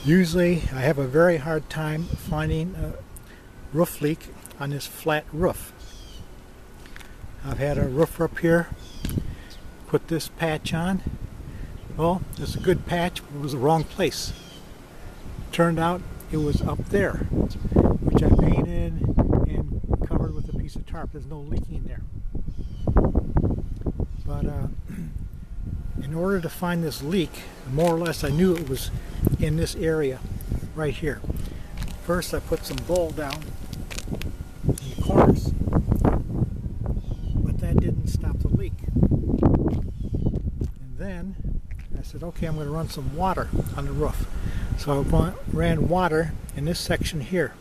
Usually I have a very hard time finding a roof leak on this flat roof. I've had a roofer up here put this patch on. Well, it's a good patch, but it was the wrong place. Turned out it was up there, which I painted and covered with a piece of tarp. There's no leaking there. But in order to find this leak, more or less I knew it was in this area right here. First I put some bowl down in the corners, but that didn't stop the leak. And then I said, okay, I'm going to run some water on the roof. So I ran water in this section here,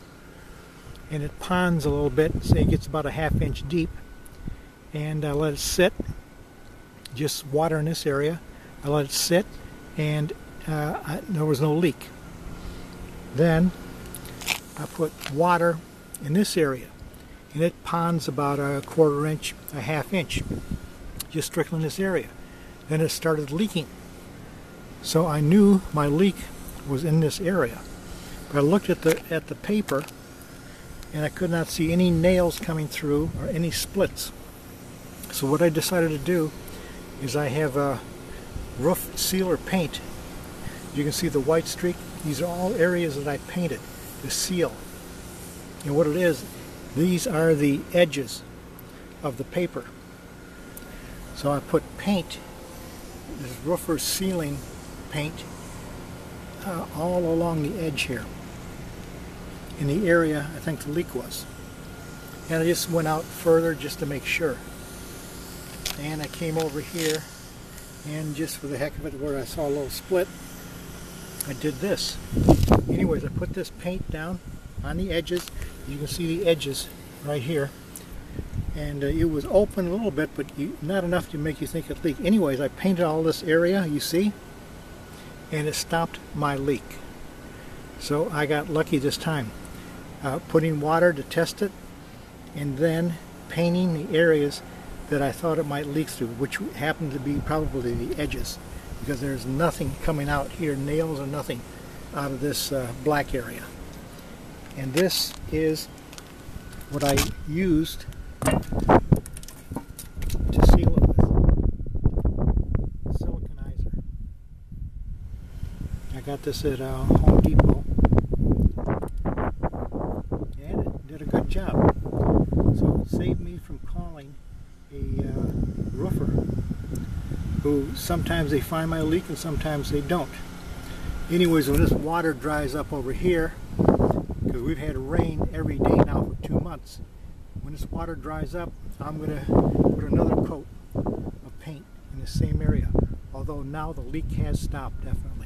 and it ponds a little bit, say it gets about a ½ inch deep, and I let it sit, just water in this area. I let it sit, and there was no leak. Then I put water in this area, and it ponds about a ½ inch, a ½ inch, just strictly in this area. Then it started leaking. So I knew my leak was in this area. But I looked at the paper, and I could not see any nails coming through or any splits. So what I decided to do is I have a roof sealer paint. You can see the white streak. These are all areas that I painted to seal. And what it is, these are the edges of the paper. So I put paint, this roofer sealing paint, all along the edge here in the area I think the leak was. And I just went out further just to make sure. And I came over here, and just for the heck of it, where I saw a little split, I did this. Anyways, I put this paint down on the edges. You can see the edges right here. And it was open a little bit, but not enough to make you think it leaked. Anyways, I painted all this area, you see, and it stopped my leak. So I got lucky this time. Putting water to test it, and then painting the areas that I thought it might leak through, which happened to be probably the edges, because there's nothing coming out here, nails or nothing, out of this black area. And this is what I used to seal it with. Siliconizer. I got this at Home Depot, and it did a good job. So it saved me from calling a roofer, who sometimes they find my leak and sometimes they don't. Anyways, when this water dries up over here, because we've had rain every day now for 2 months, when this water dries up, I'm going to put another coat of paint in the same area, although now the leak has stopped definitely.